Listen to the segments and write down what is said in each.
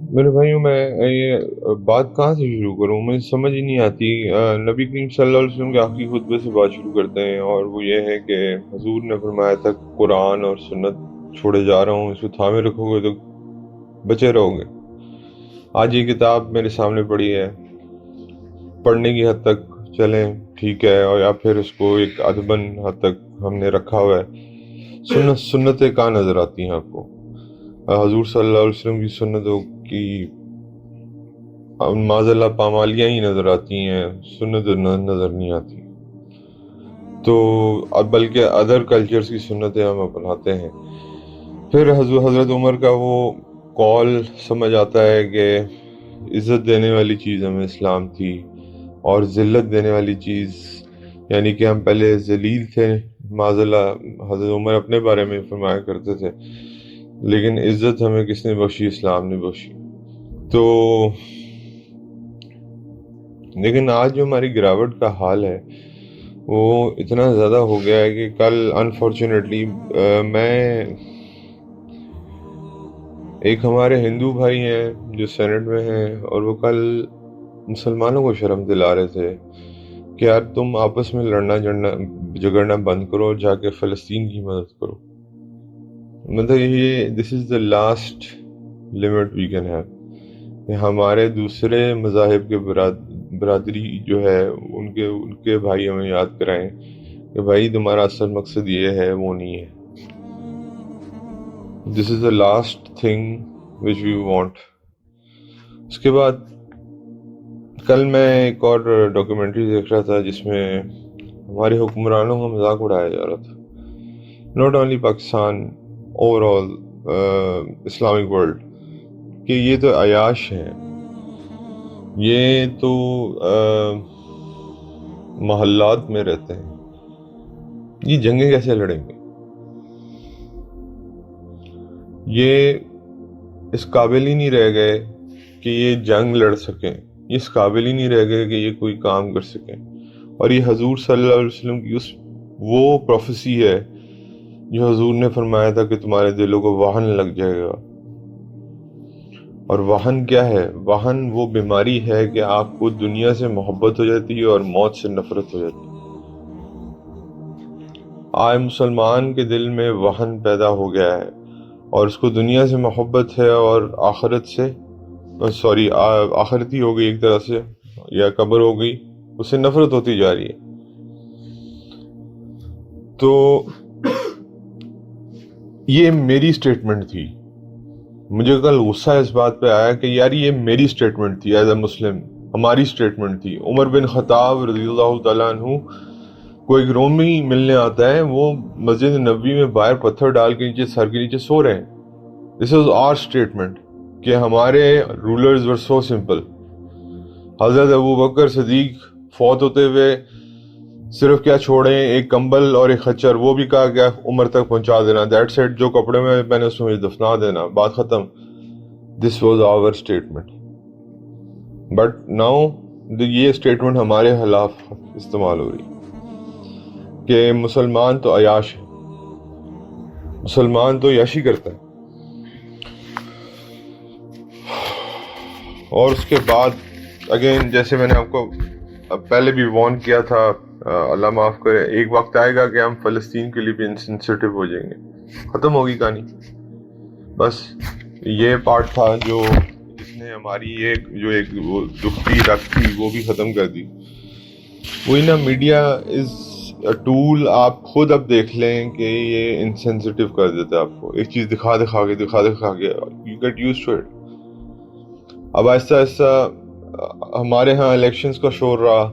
میرے بھائیوں، میں یہ بات کہاں سے شروع کروں؟ مجھے سمجھ ہی نہیں آتی۔ نبی کریم صلی اللہ علیہ وسلم کے آخری خطبے سے بات شروع کرتے ہیں، اور وہ یہ ہے کہ حضور نے فرمایا تھا قرآن اور سنت چھوڑے جا رہا ہوں، اس کو تھامے رکھو گے تو بچے رہو گے۔ آج یہ کتاب میرے سامنے پڑی ہے، پڑھنے کی حد تک چلیں ٹھیک ہے، اور یا پھر اس کو ایک ادباً حد تک ہم نے رکھا ہوا ہے۔ سنتیں کہاں نظر آتی ہیں آپ کو؟ حضور صلی اللہ علیہ وسلم کی سنتوں کی معاذ اللہ پامالیاں ہی نظر آتی ہیں، سنت نظر نہیں آتی۔ تو اب بلکہ ادر کلچرز کی سنتیں ہم اپناتے ہیں۔ پھر حضرت عمر کا وہ قول سمجھ آتا ہے کہ عزت دینے والی چیز ہمیں اسلام تھی، اور ذلت دینے والی چیز یعنی کہ ہم پہلے ذلیل تھے معاذ اللہ۔ حضرت عمر اپنے بارے میں فرمایا کرتے تھے، لیکن عزت ہمیں کس نے بخشی؟ اسلام نے بخشی۔ تو لیکن آج جو ہماری گراوٹ کا حال ہے وہ اتنا زیادہ ہو گیا ہے کہ کل انفارچونیٹلی میں ایک ہمارے ہندو بھائی ہیں جو سینٹ میں ہیں، اور وہ کل مسلمانوں کو شرم دلا رہے تھے کہ یار تم آپس میں لڑنا جھگڑنا بند کرو، جا کے فلسطین کی مدد کرو۔ مطلب یہ this is the last limit we can have, کہ ہمارے دوسرے مذاہب کے برادری جو ہے ان کے بھائی ہمیں یاد کرائیں کہ بھائی تمہارا اصل مقصد یہ ہے، وہ نہیں ہے۔ This is the last thing which we want. اس کے بعد کل میں ایک اور ڈاکیومنٹری دیکھ رہا تھا جس میں ہمارے حکمرانوں کا مذاق اڑایا جا رہا تھا، not only Pakistan, over all Islamic world, کہ یہ تو عیاش ہیں، یہ تو محلات میں رہتے ہیں، یہ جنگیں کیسے لڑیں گے؟ یہ اس قابل ہی نہیں رہ گئے کہ یہ جنگ لڑ سکیں، یہ اس قابل ہی نہیں رہ گئے کہ یہ کوئی کام کر سکیں۔ اور یہ حضور صلی اللہ علیہ وسلم کی وہ پروفیسی ہے جو حضور نے فرمایا تھا کہ تمہارے دلوں کو وہن لگ جائے گا۔ اور وہن کیا ہے؟ وہن وہ بیماری ہے کہ آپ کو دنیا سے محبت ہو جاتی ہے اور موت سے نفرت ہو جاتی ہے۔ آج مسلمان کے دل میں وہن پیدا ہو گیا ہے، اور اس کو دنیا سے محبت ہے، اور آخرت ہی ہو گئی ایک طرح سے، یا قبر ہو گئی، اس سے نفرت ہوتی جا رہی ہے۔ تو یہ میری سٹیٹمنٹ تھی، مجھے کل غصہ اس بات پہ آیا کہ یار یہ میری سٹیٹمنٹ تھی ایز اے مسلم، ہماری سٹیٹمنٹ تھی۔ عمر بن خطاب رضی اللہ تعالیٰ عنہ کو ایک رومی ملنے آتا ہے، وہ مسجد نبوی میں باہر پتھر ڈال کے نیچے سر کے نیچے سو رہے ہیں۔ دس از آور اسٹیٹمنٹ کہ ہمارے رولرز ور سو سمپل۔ حضرت ابو بکر صدیق فوت ہوتے ہوئے صرف کیا چھوڑیں؟ ایک کمبل اور ایک خچر، وہ بھی کہا گیا عمر تک پہنچا دینا، دیٹ سیٹ، جو کپڑے میں پہنے اس میں دفنا دینا، بات ختم۔ This was our statement, but now یہ اسٹیٹمنٹ ہمارے خلاف استعمال ہو رہی کہ مسلمان تو عیاش ہے، مسلمان تو عیاشی کرتا ہے۔ اور اس کے بعد اگین، جیسے میں نے آپ کو پہلے بھی وارن کیا تھا، اللہ معاف کرے، ایک وقت آئے گا کہ ہم فلسطین کے لیے بھی انسینسٹیو ہو جائیں گے، ختم ہوگی کہانی۔ بس یہ پارٹ تھا جو جس نے ہماری جو ایک وہ دکھتی رکھ تھی وہ بھی ختم کر دی۔ وہی نا، میڈیا از اے ٹول، آپ خود اب دیکھ لیں کہ یہ انسینسٹیو کر دیتا ہے آپ کو، ایک چیز دکھا کے you get used to it. اب آہستہ آہستہ ہمارے ہاں الیکشنز کا شور رہا،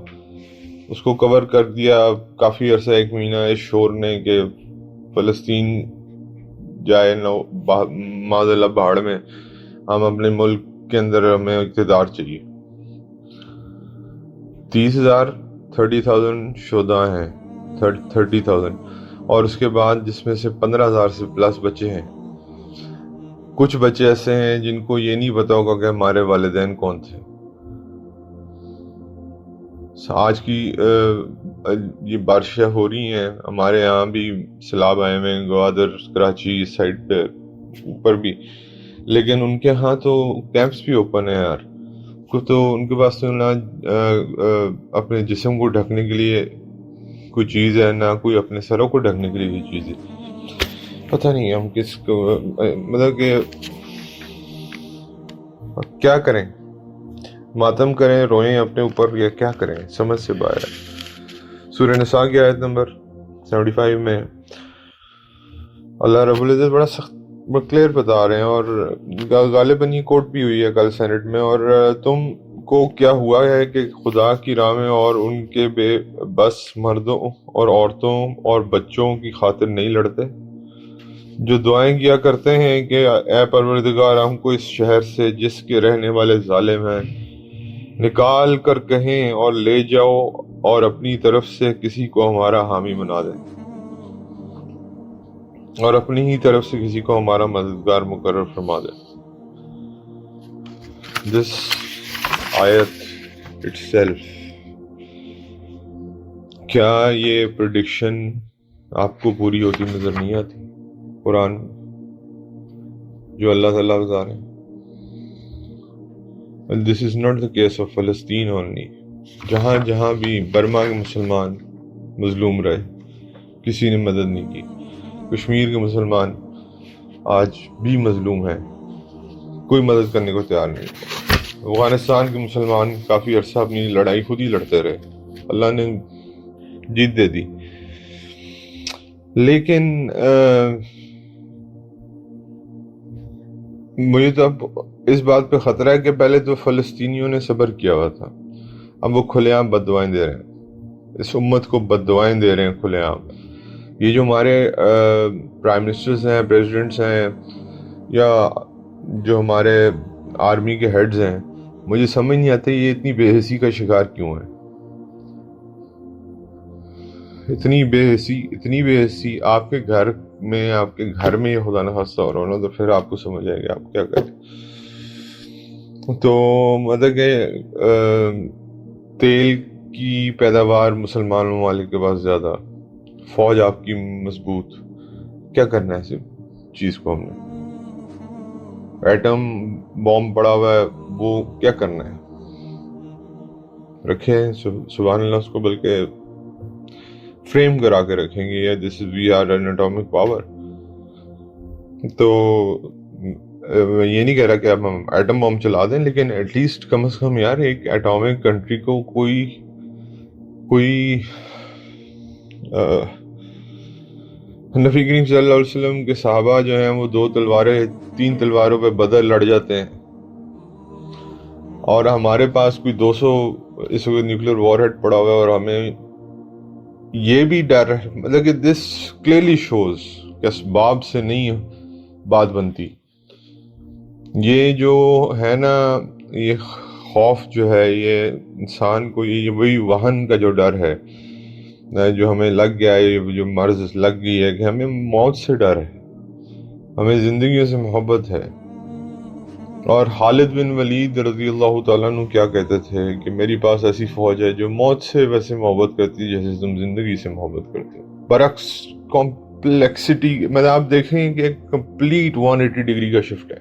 اس کو کور کر دیا کافی عرصہ، ایک مہینہ، اس شور نے کہ فلسطین جائے نہ معاذ اللہ بھاڑ میں، ہم اپنے ملک کے اندر ہمیں اقتدار چاہیے۔ 30,000 شہداء ہیں، 30,000، اور اس کے بعد جس میں سے 15,000 سے پلس بچے ہیں۔ کچھ بچے ایسے ہیں جن کو یہ نہیں پتا ہوگا کہ ہمارے والدین کون تھے۔ آج کی یہ بارشیں ہو رہی ہیں، ہمارے یہاں بھی سیلاب آئے ہوئے ہیں، گوادر، کراچی اس سائڈ پہ اوپر بھی، لیکن ان کے ہاں تو کیمپس بھی اوپن ہیں یار. تو ان کے پاس تو نہ اپنے جسم کو ڈھکنے کے لیے کوئی چیز ہے، نہ کوئی اپنے سروں کو ڈھکنے کے لیے کوئی چیز ہے. پتہ نہیں ہم کس کو مطلب کہ کیا کریں، ماتم کریں، روئیں اپنے اوپر، یا کیا کریں، سمجھ سے باہر ہے. سورہ نساء کی آیت نمبر 75 میں اللہ رب العزت بڑا سخت کلیئر بتا رہے ہیں، اور غالباً یہ کوٹ بھی ہوئی ہے کل سینٹ میں. اور تم کو کیا ہوا ہے کہ خدا کی راہ میں اور ان کے بے بس مردوں اور عورتوں اور بچوں کی خاطر نہیں لڑتے، جو دعائیں کیا کرتے ہیں کہ اے پروردگار ہم کو اس شہر سے جس کے رہنے والے ظالم ہیں نکال کر کہیں اور لے جاؤ، اور اپنی طرف سے کسی کو ہمارا حامی بنا دیں، اور اپنی ہی طرف سے کسی کو ہمارا مددگار مقرر فرما دیں. دس آیت itself، کیا یہ پریڈکشن آپ کو پوری ہوتی نظر نہیں آتی قرآن جو اللہ تعالیٰ بتا رہے ہیں؟ This is not the case of فلسطین اونلی. جہاں جہاں بھی برما کے مسلمان مظلوم رہے، کسی نے مدد نہیں کی. کشمیر کے مسلمان آج بھی مظلوم ہیں، کوئی مدد کرنے کو تیار نہیں. افغانستان کے مسلمان کافی عرصہ اپنی لڑائی خود ہی لڑتے رہے، اللہ نے جیت دے دی. لیکن مجھے تو اب اس بات پہ خطرہ ہے کہ پہلے تو فلسطینیوں نے صبر کیا ہوا تھا، اب وہ کھلے عام بد دعائیں دے رہے ہیں، اس امت کو بد دعائیں دے رہے ہیں کھلے عام. یہ جو ہمارے پرائم منسٹرز ہیں، پریزیڈنٹس ہیں، یا جو ہمارے آرمی کے ہیڈز ہیں، مجھے سمجھ نہیں آتا یہ اتنی بے حسی کا شکار کیوں ہے. اتنی بے حسی آپ کے گھر میں یہ خدا نخواستہ ہو رہا ہو نا، تو پھر آپ کو سمجھ آئے گا آپ کیا کریں. تو مطلب کہ تیل کی پیداوار مسلمان ممالک کے پاس زیادہ، فوج آپ کی مضبوط، کیا کرنا ہے اس چیز کو؟ ہم نے ایٹم بام پڑا ہوا ہے، وہ کیا کرنا ہے؟ رکھے سبحان اللہ اس کو، بلکہ فریم کرا کے رکھیں گے، یا this is we are an atomic power. تو میں یہ نہیں کہہ رہا کہ اب ہم ایٹم بم چلا دیں، لیکن ایٹ لیسٹ کم از کم یار ایک ایٹامک کنٹری کو کوئی نبی کریم صلی اللہ علیہ وسلم کے صحابہ جو ہیں وہ 3 تلواروں پہ بدر لڑ جاتے ہیں، اور ہمارے پاس کوئی 200 اس وقت نیوکلیر وار ہیڈ پڑا ہوا ہے، اور ہمیں یہ بھی ڈر ہے. مطلب کہ دس کلیئرلی شوز کہ اسباب سے نہیں بات بنتی. یہ جو ہے نا، یہ خوف جو ہے، یہ انسان کو یہ وہی وہن کا جو ڈر ہے جو ہمیں لگ گیا ہے، یہ جو مرض لگ گئی ہے کہ ہمیں موت سے ڈر ہے، ہمیں زندگیوں سے محبت ہے. اور خالد بن ولید رضی اللہ تعالیٰ عنہ کیا کہتے تھے کہ میری پاس ایسی فوج ہے جو موت سے ویسے محبت کرتی ہے جیسے تم زندگی سے محبت کرتے ہو. برعکس کمپلیکسٹی، مطلب آپ دیکھیں کہ ایک کمپلیٹ 180 ڈگری کا شفٹ ہے.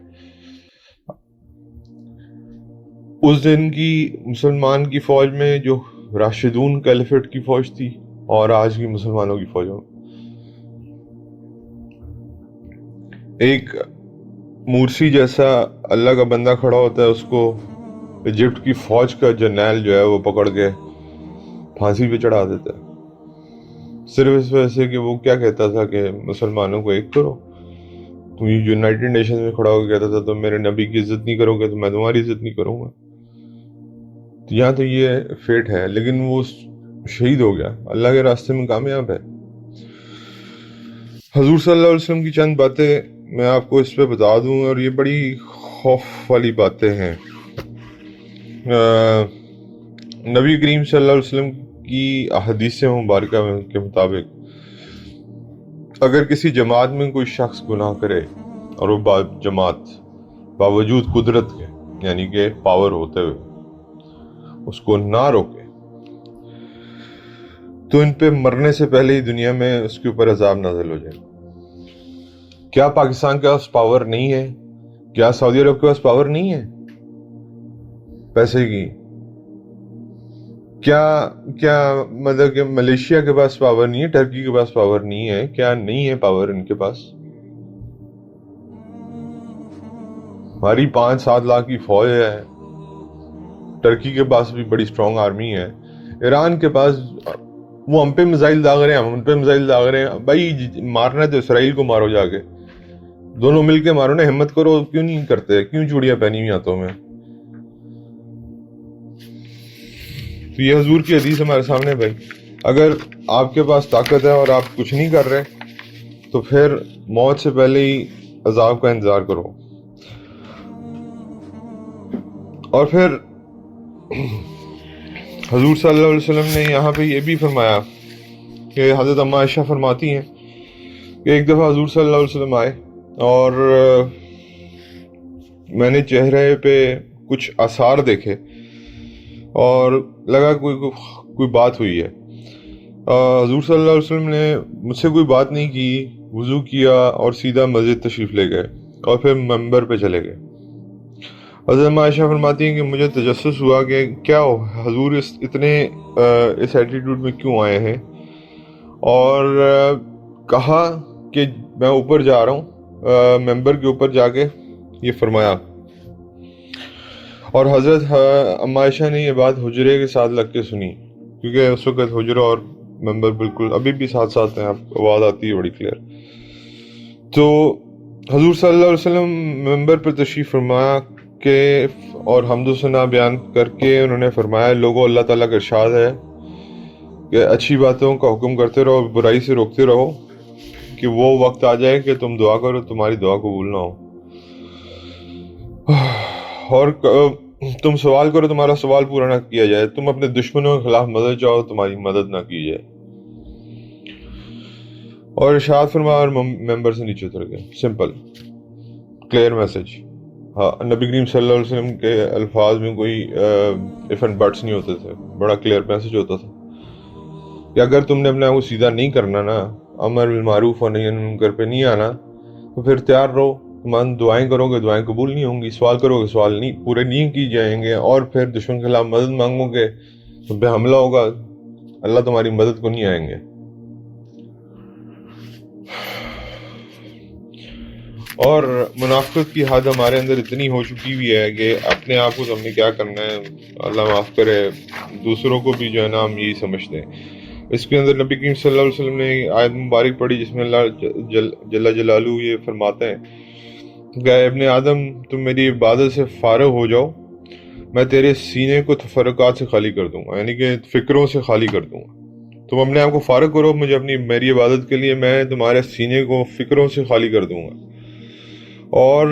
اس دن کی مسلمان کی فوج میں جو راشدون کیلیفیٹ کی فوج تھی، اور آج کی مسلمانوں کی فوجوں میں ایک مورسی جیسا اللہ کا بندہ کھڑا ہوتا ہے، اس کو ایجپٹ کی فوج کا جرنیل جو ہے وہ پکڑ کے پھانسی پہ چڑھا دیتا ہے، صرف اس وجہ سے کہ وہ کیا کہتا تھا کہ مسلمانوں کو ایک کرو. تم یونائٹڈ نیشن میں کھڑا ہو کے کہتا تھا تم میرے نبی کی عزت نہیں کرو گے تو میں تمہاری عزت نہیں کروں گا. تو یہاں تو یہ فیٹ ہے، لیکن وہ شہید ہو گیا، اللہ کے راستے میں کامیاب ہے. حضور صلی اللہ علیہ وسلم کی چند باتیں میں آپ کو اس پہ بتا دوں، اور یہ بڑی خوف والی باتیں ہیں. نبی کریم صلی اللہ علیہ وسلم کی احادیث مبارکہ کے مطابق اگر کسی جماعت میں کوئی شخص گناہ کرے اور وہ جماعت باوجود قدرت کے، یعنی کہ پاور ہوتے ہوئے اس کو نہ روکے، تو ان پہ مرنے سے پہلے ہی دنیا میں اس کے اوپر عذاب نازل ہو جائے. کیا پاکستان کے پاس پاور نہیں ہے کیا سعودی عرب کے پاس پاور نہیں ہے پیسے کی؟ کیا مطلب کہ ملیشیا کے پاس پاور نہیں ہے، ٹرکی کے پاس پاور نہیں ہے؟ کیا نہیں ہے پاور ان کے پاس؟ ہماری 5-7 لاکھ کی فوج ہے، ٹرکی کے پاس بھی بڑی سٹرونگ آرمی ہے، ایران کے پاس وہ ہم پہ میزائل داغ رہے ہیں، ہم ان پہ میزائل داغ رہے ہیں. بھائی مارنا ہے تو اسرائیل کو مارو، جا کے دونوں مل کے مارو نا، ہمت کرو. کیوں نہیں کرتے؟ کیوں چوڑیاں پہنی ہوئی ہاتھوں میں؟ تو یہ حضور کی حدیث ہمارے سامنے بھائی، اگر آپ کے پاس طاقت ہے اور آپ کچھ نہیں کر رہے تو پھر موت سے پہلے ہی عذاب کا انتظار کرو. اور پھر حضور صلی اللہ علیہ وسلم نے یہاں پہ یہ بھی فرمایا کہ حضرت اما عائشہ فرماتی ہیں کہ ایک دفعہ حضور صلی اللہ علیہ وسلم آئے اور میں نے چہرے پہ کچھ آثار دیکھے اور لگا کوئی بات ہوئی ہے. حضور صلی اللہ علیہ وسلم نے مجھ سے کوئی بات نہیں کی، وضو کیا اور سیدھا مسجد تشریف لے گئے اور پھر منبر پہ چلے گئے. حضرت عائشہ فرماتی ہیں کہ مجھے تجسس ہوا کہ کیا حضور اتنے اس ایٹیٹیوڈ میں کیوں آئے ہیں، اور کہا کہ میں اوپر جا رہا ہوں، منبر کے اوپر جا کے یہ فرمایا. اور حضرت اما عائشہ نے یہ بات حجرے کے ساتھ لگ کے سنی، کیونکہ اس وقت حجرہ اور منبر بالکل ابھی بھی ساتھ ساتھ ہیں، آواز آتی ہے بڑی کلیئر. تو حضور صلی اللہ علیہ وسلم منبر پر تشریف فرمایا کہ اور حمد و ثنا بیان کر کے انہوں نے فرمایا، لوگوں اللہ تعالیٰ کا ارشاد ہے کہ اچھی باتوں کا حکم کرتے رہو، برائی سے روکتے رہو، کہ وہ وقت آ جائے کہ تم دعا کرو تمہاری دعا قبول نہ ہو، اور تم سوال کرو تمہارا سوال پورا نہ کیا جائے، تم اپنے دشمنوں کے خلاف مدد چاہو تمہاری مدد نہ کی جائے. اور ارشاد فرمایا اور ممبر سے نیچے اتر گئے. Simple clear message. ہاں، نبی کریم صلی اللہ علیہ وسلم کے الفاظ میں کوئی اف اینڈ بٹس نہیں ہوتے تھے، بڑا کلیئر میسج ہوتا تھا کہ اگر تم نے اپنے آپ کو سیدھا نہیں کرنا نا، امر بالمعروف اور نہی عن المنکر پہ نہیں آنا، تو پھر تیار رہو، تم دعائیں کرو گے دعائیں قبول نہیں ہوں گی، سوال کرو گے سوال نہیں پورے نہیں کی جائیں گے، اور پھر دشمن کے خلاف مدد مانگو گے تو پہ حملہ ہوگا، اللہ تمہاری مدد کو نہیں آئیں گے. اور منافقت کی حد ہمارے اندر اتنی ہو چکی ہوئی ہے کہ اپنے آپ کو تو ہم نے کیا کرنا ہے، اللہ معاف کرے، دوسروں کو بھی جو ہے نا ہم یہی سمجھتے ہیں. اس کے اندر نبی کریم صلی اللہ علیہ وسلم نے آیت مبارک پڑھی جس میں اللہ جل جلالہ یہ فرماتے ہیں کہ ابن آدم تم میری عبادت سے فارغ ہو جاؤ، میں تیرے سینے کو تفرقات سے خالی کر دوں گا، یعنی کہ فکروں سے خالی کر دوں گا. تم اپنے آپ کو فارغ کرو مجھے میری عبادت کے لیے، میں تمہارے سینے کو فکروں سے خالی کر دوں گا، اور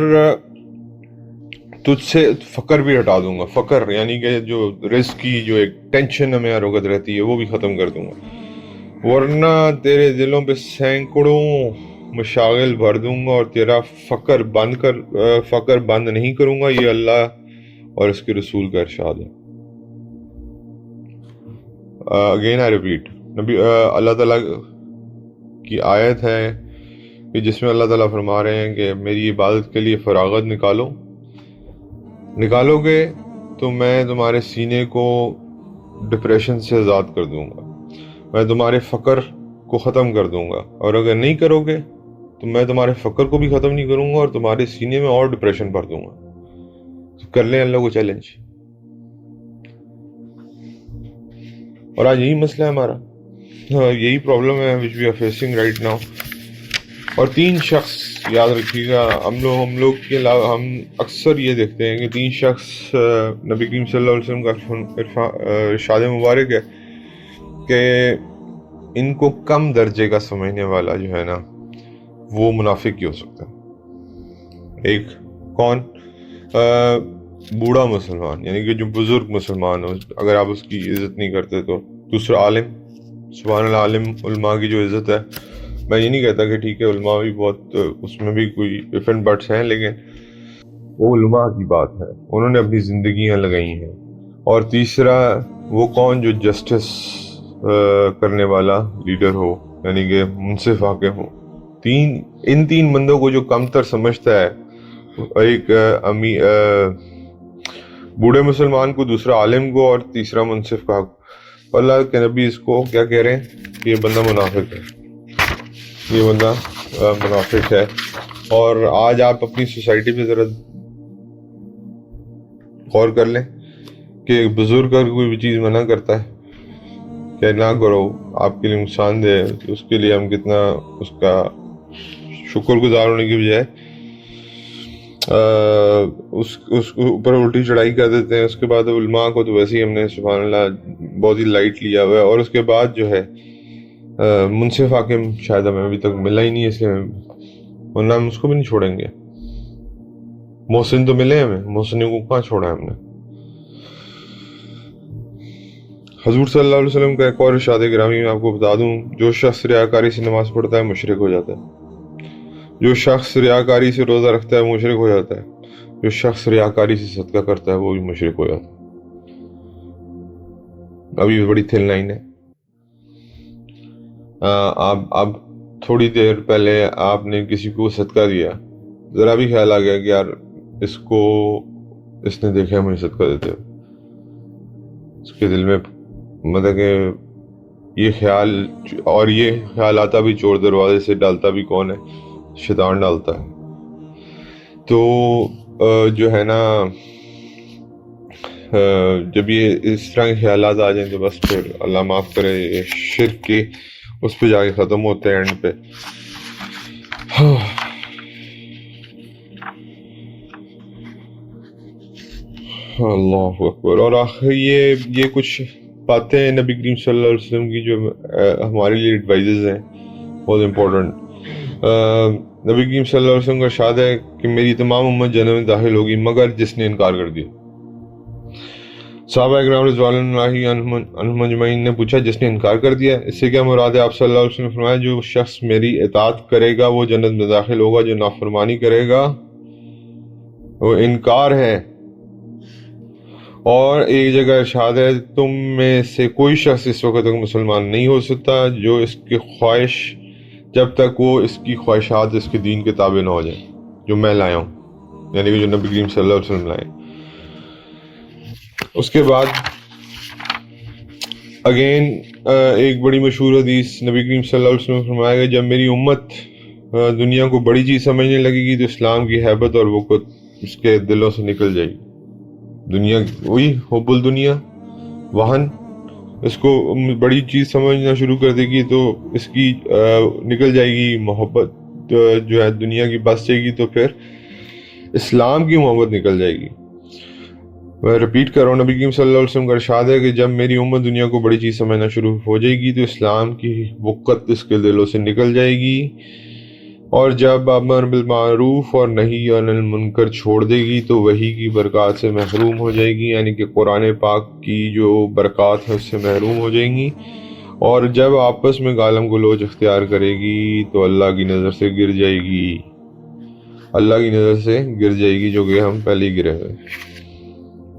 تجھ سے فقر بھی ہٹا دوں گا. فقر یعنی کہ جو رزق کی جو ایک ٹینشن ہمیں ہر وقت رہتی ہے وہ بھی ختم کر دوں گا، ورنہ تیرے دلوں پہ سینکڑوں مشاغل بھر دوں گا اور تیرا فقر بند نہیں کروں گا. یہ اللہ اور اس کے رسول کا ارشاد ہے. اگین آئی ریپیٹ، اللہ تعالیٰ کی آیت ہے کہ جس میں اللہ تعالیٰ فرما رہے ہیں کہ میری عبادت کے لیے فراغت نکالو گے تو میں تمہارے سینے کو ڈپریشن سے آزاد کر دوں گا، میں تمہارے فقر کو ختم کر دوں گا، اور اگر نہیں کرو گے تو میں تمہارے فقر کو بھی ختم نہیں کروں گا اور تمہارے سینے میں اور ڈپریشن بھر دوں گا. کر لیں اللہ کو چیلنج. اور آج یہی مسئلہ ہے ہمارا، یہی پرابلم ہے which we are facing right now. اور 3 شخص یاد رکھیے گا، ہم لوگ کے علاوہ ہم اکثر یہ دیکھتے ہیں کہ 3 شخص نبی کریم صلی اللہ علیہ وسلم کا ارشاد مبارک ہے کہ ان کو کم درجے کا سمجھنے والا جو ہے نا وہ منافق ہی ہو سکتا ہے. ایک کون؟ بوڑھا مسلمان، یعنی کہ جو بزرگ مسلمان ہو، اگر آپ اس کی عزت نہیں کرتے تو. دوسرا عالم، سبحان اللہ، عالم علماء کی جو عزت ہے، میں یہ نہیں کہتا کہ ٹھیک ہے علماء بھی بہت اس میں بھی کوئی اف اینڈ بٹس ہیں، لیکن وہ علماء کی بات ہے، انہوں نے اپنی زندگیاں لگائی ہیں. اور تیسرا وہ کون جو جسٹس کرنے والا لیڈر ہو، یعنی کہ منصف حاکم ہو. ان 3 بندوں کو جو کم تر سمجھتا ہے ایک بوڑھے مسلمان کو، دوسرا عالم کو، اور تیسرا منصف کا حق۔ اللہ کے نبی اس کو کیا کہہ رہے ہیں کہ یہ بندہ منافق ہے، یہ بندہ منافق ہے۔ اور آج آپ اپنی سوسائٹی پہ ذرا غور کر لیں کہ ایک بزرگ اگر کوئی بھی چیز منع کرتا ہے کہ نہ کرو، آپ کے لیے نقصان دہ ہے، تو اس کے لیے ہم کتنا اس کا شکر گزار ہونے کی بجائے اس اوپر الٹی چڑھائی کر دیتے ہیں۔ اس کے بعد علماء کو تو ویسے ہی ہم نے سبحان اللہ بہت ہی لائٹ لیا ہوا ہے۔ اور اس کے بعد جو ہے منصف حاکم شاید ہمیں ابھی تک ملا ہی نہیں، اس لیے ورنہ ہم اس کو بھی نہیں چھوڑیں گے۔ محسن تو ملے ہمیں، محسنوں کو کہاں چھوڑا ہے ہم نے۔ حضور صلی اللہ علیہ وسلم کا ایک اور ارشاد گرامی میں آپ کو بتا دوں، جو شخص ریاکاری سے نماز پڑھتا ہے مشرک ہو جاتا ہے، جو شخص ریاکاری سے روزہ رکھتا ہے مشرک ہو جاتا ہے، جو شخص ریاکاری سے صدقہ کرتا ہے وہ بھی مشرک ہو جاتا ہے۔ ابھی بھی بڑی تھن لائن ہے۔ اب تھوڑی دیر پہلے آپ نے کسی کو صدقہ دیا، ذرا بھی خیال آ گیا کہ یار اس نے دیکھا مجھے صدقہ دیتے ہوئے، اس کے دل میں مطلب کہ یہ خیال، اور یہ خیال آتا بھی چور دروازے سے، ڈالتا بھی کون ہے؟ شیطان ڈالتا ہے۔ تو جو ہے نا جب یہ اس طرح کے خیالات آ جائیں تو بس پھر اللہ معاف کرے یہ شرک کے اس پہ جا کے ختم ہوتے ہیں اینڈ پہ۔ اللہ اکبر۔ اور آخر یہ کچھ باتیں نبی کریم صلی اللہ علیہ وسلم کی جو ہمارے لیے ایڈوائزز ہیں، بہت امپورٹنٹ۔ نبی کریم صلی اللہ علیہ وسلم کا ارشاد ہے کہ میری تمام امت جنت میں داخل ہوگی مگر جس نے انکار کر دیا۔ صحابہ اکرام رضوان اللہ عنہم اجمعین نے پوچھا جس نے انکار کر دیا اس سے کیا مراد ہے؟ آپ صلی اللہ علیہ وسلم نے فرمایا جو شخص میری اطاعت کرے گا وہ جنت میں داخل ہوگا، جو نافرمانی کرے گا وہ انکار ہے۔ اور ایک جگہ ارشاد ہے تم میں سے کوئی شخص اس وقت تک مسلمان نہیں ہو سکتا جو اس کی خواہش، جب تک وہ اس کی خواہشات اس کے دین کے تابع نہ ہو جائیں جو میں لایا ہوں، یعنی کہ جو نبی کریم صلی اللہ علیہ وسلم لائے۔ اس کے بعد اگین ایک بڑی مشہور حدیث نبی کریم صلی اللہ علیہ وسلم نے فرمایا کہ جب میری امت دنیا کو بڑی چیز سمجھنے لگے گی تو اسلام کی ہیبت اور وقت اس کے دلوں سے نکل جائے گی۔ دنیا وہی حب الدنیا وہن، اس کو بڑی چیز سمجھنا شروع کر دے گی تو اس کی نکل جائے گی محبت، جو ہے دنیا کی بس جائے گی تو پھر اسلام کی محبت نکل جائے گی۔ میں رپیٹ کر رہا ہوں، نبی کریم صلی اللہ علیہ وسلم کا ارشاد ہے کہ جب میری امت دنیا کو بڑی چیز سمجھنا شروع ہو جائے گی تو اسلام کی وقت اس کے دلوں سے نکل جائے گی، اور جب امر بالمعروف اور نہی عن المنکر چھوڑ دے گی تو وحی کی برکات سے محروم ہو جائے گی، یعنی کہ قرآن پاک کی جو برکات ہے اس سے محروم ہو جائیں گی، اور جب آپس میں گالم گلوچ اختیار کرے گی تو اللہ کی نظر سے گر جائے گی، اللہ کی نظر سے گر جائے گی، جو کہ ہم پہلے ہی گرے ہوئے۔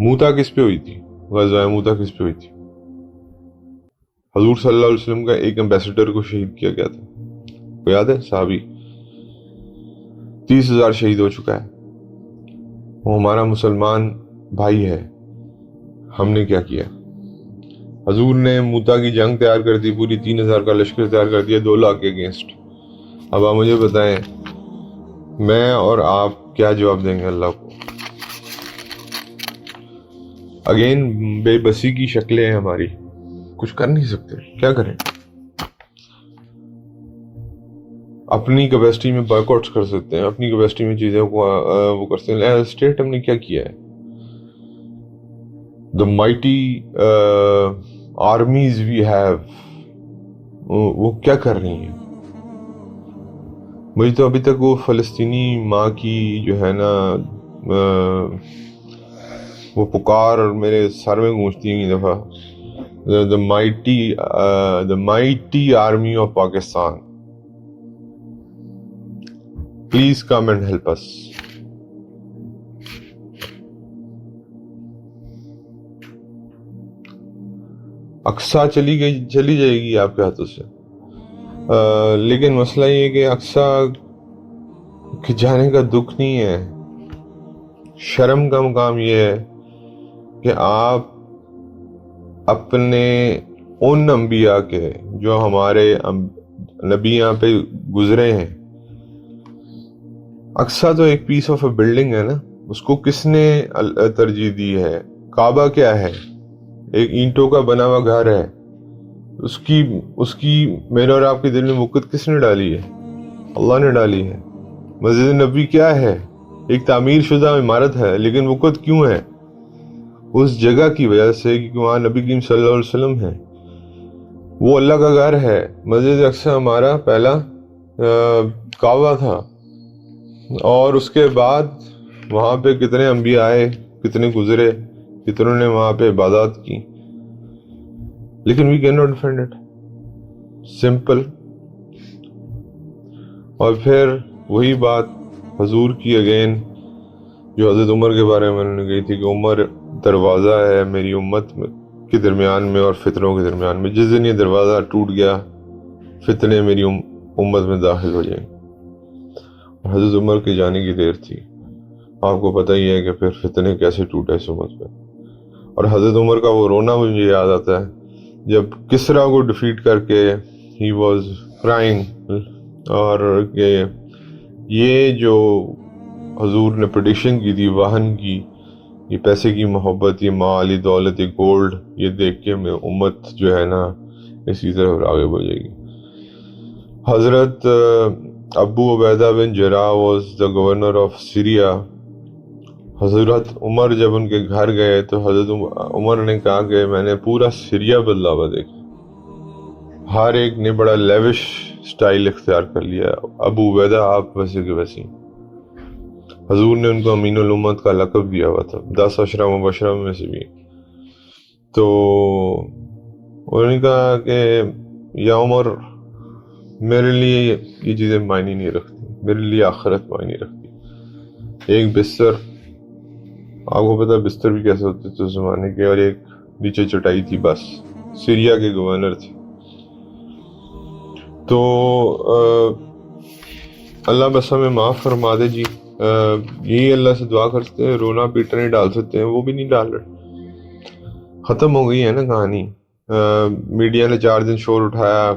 موتا کس پہ ہوئی تھی؟ غزوہ موتا کس پہ ہوئی تھی؟ حضور صلی اللہ علیہ وسلم کا ایک ایمبیسڈر کو شہید کیا گیا تھا، کو یاد ہے؟ صحابی 30,000 شہید ہو چکا ہے، وہ ہمارا مسلمان بھائی ہے، ہم نے کیا کیا؟ حضور نے موتا کی جنگ تیار کر دی، پوری 3,000 کا لشکر تیار کر دیا 2 لاکھ کے اگینسٹ۔ اب آپ مجھے بتائیں میں اور آپ کیا جواب دیں گے اللہ کو؟ اگین بے بسی کی شکلیں ہیں ہماری، کچھ کر نہیں سکتے، کیا کریں؟ اپنی کیپیسٹی میں بائیک آؤٹس کر سکتے ہیں، اپنی کیپیسٹی میں چیزیں کو وہ کر سکتے ہیں۔ ایز اسٹیٹ ہم نے کیا کیا ہے؟ the mighty armies we have وہ کیا کر رہی ہیں؟ مجھے تو ابھی تک وہ فلسطینی ماں کی جو ہے نا وہ پکار میرے سر میں گونجتی ہے ایک دفعہ، the mighty army of Pakistan, please come and help us۔ Aqsa چلی جائے گی آپ کے ہاتھوں سے، لیکن مسئلہ یہ کہ اقصیٰ کے جانے کا دکھ نہیں ہے، شرم کا مقام یہ ہے کہ آپ اپنے ان انبیاء کے جو ہمارے نبی یہاں پہ گزرے ہیں، اقصیٰ تو ایک پیس آف اے بلڈنگ ہے نا، اس کو کس نے ترجیح دی ہے؟ کعبہ کیا ہے؟ ایک اینٹوں کا بنا ہوا گھر ہے، اس کی میرے اور آپ کے دل میں وقت کس نے ڈالی ہے؟ اللہ نے ڈالی ہے۔ مسجد نبوی کیا ہے؟ ایک تعمیر شدہ عمارت ہے، لیکن وقت کیوں ہے؟ اس جگہ کی وجہ سے کہ وہاں نبی کریم صلی اللہ علیہ وسلم ہے، وہ اللہ کا گھر ہے۔ مسجد اقصیٰ ہمارا پہلا کعبہ تھا، اور اس کے بعد وہاں پہ کتنے انبیاء آئے، کتنے گزرے، کتنوں نے وہاں پہ عبادات کی، لیکن we can not defend it, simple. اور پھر وہی بات حضور کی اگین جو حضرت عمر کے بارے میں انہوں نے کہی تھی کہ عمر دروازہ ہے میری امت کے درمیان میں اور فتنوں کے درمیان میں، جس دن یہ دروازہ ٹوٹ گیا فتنے میری امت میں داخل ہو جائیں۔ حضرت عمر کے جانے کی دیر تھی، آپ کو پتہ ہی ہے کہ پھر فتنے کیسے ٹوٹے اس امت پہ۔ اور حضرت عمر کا وہ رونا مجھے یاد آتا ہے جب کسریٰ کو ڈیفیٹ کر کے ہی واز کرائنگ، اور کہ یہ جو حضور نے پریڈکشن کی تھی واہن کی، یہ پیسے کی محبت، یہ مالی دولت، یہ گولڈ، یہ دیکھ کے میں امت جو ہے نا اسی طرح آگے بڑھ جائے گی۔ حضرت Abu Ubaidah bin Jarrah was the governor of Syria. حضرت عمر جب ان کے گھر گئے تو حضرت عمر نے کہا کہ میں نے پورا سیریا بدلا ہوا دیکھا، ہر ایک نے بڑا لیوش سٹائل اختیار کر لیا۔ ابو عبیدہ آپ ویسے کے ویسے، حضور نے ان کو امین الامت کا لقب دیا ہوا تھا، 10 عشرہ مبشرہ میں سے بھی۔ تو انہوں نے کہا کہ یا عمر، میرے لیے یہ چیزیں معنی نہیں رکھتی، میرے لیے آخرت معنی رکھتی۔ ایک بستر، آپ کو پتا بستر بھی کیسے ہوتے تھے اس زمانے کے، اور ایک نیچے چٹائی تھی، بس۔ سیریا کے گورنر تھے۔ تو اللہ بس ہمیں معاف فرما دے جی، یہی اللہ سے دعا کرتے ہیں، رونا پیٹنا نہیں ڈال سکتے ہیں، وہ بھی نہیں ڈال رہے۔ ختم ہو گئی ہے نا کہانی۔ میڈیا نے 4 دن شور اٹھایا،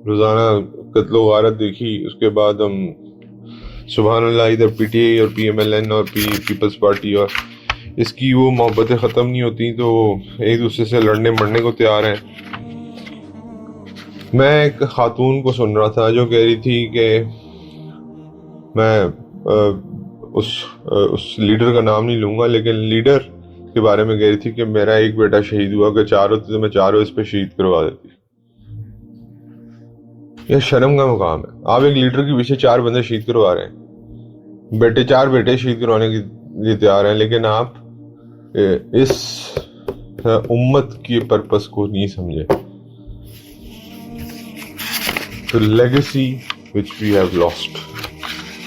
روزانہ قتل و غارت دیکھی، اس کے بعد ہم سبحان اللہ ادھر پی ٹی آئی اور پی ایم ایل این اور پیپلز پارٹی اور اس کی وہ محبتیں ختم نہیں ہوتی، تو ایک دوسرے سے لڑنے مرنے کو تیار ہیں۔ میں ایک خاتون کو سن رہا تھا جو کہہ رہی تھی کہ میں اس لیڈر کا نام نہیں لوں گا، لیکن لیڈر کے بارے میں کہہ رہی تھی کہ میرا ایک بیٹا شہید ہوا، کہ 4 ہوتے تو میں 4 اس پہ شہید کروا دیتی۔ یہ شرم کا مقام ہے، آپ ایک لیڈر کے پیچھے 4 بندے شہید کروا رہے ہیں، 4 بیٹے شہید کروانے کے لیے تیار ہیں، لیکن آپ اس امت کی پرپس کو نہیں سمجھے۔ The legacy which we have lost,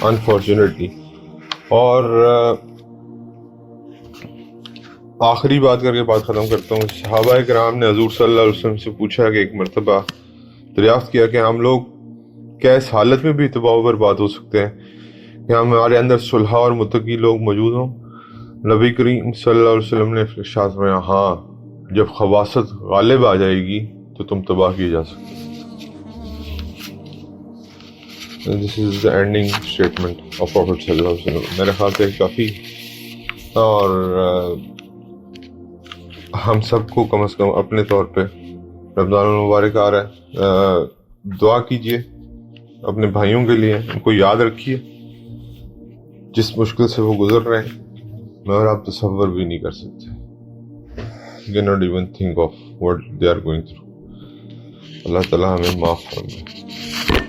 unfortunately۔ اور آخری بات کر کے بات ختم کرتا ہوں۔ صحابہ کرام نے حضور صلی اللہ علیہ وسلم سے پوچھا کہ ایک مرتبہ دریافت کیا کہ ہم لوگ کیا اس حالت میں بھی تباہ و برباد ہو سکتے ہیں کہ ہمارے اندر صلح اور متقی لوگ موجود ہوں؟ نبی کریم صلی اللہ علیہ وسلم نے ارشاد فرمایا، ہاں، جب خباثت غالب آ جائے گی تو تم تباہ کیے جا سکتے۔ This is the ending statement of Prophet صلی اللہ علیہ وسلم۔ میرے خیال سے کافی، اور ہم سب کو کم از کم اپنے طور پہ رمضان المبارک آ رہا ہے، دعا کیجئے اپنے بھائیوں کے لیے، ان کو یاد رکھیے جس مشکل سے وہ گزر رہے ہیں، مگر آپ تصور بھی نہیں کر سکتے، you cannot even think of what they are going through۔ اللہ تعالیٰ ہمیں معاف فرمائے۔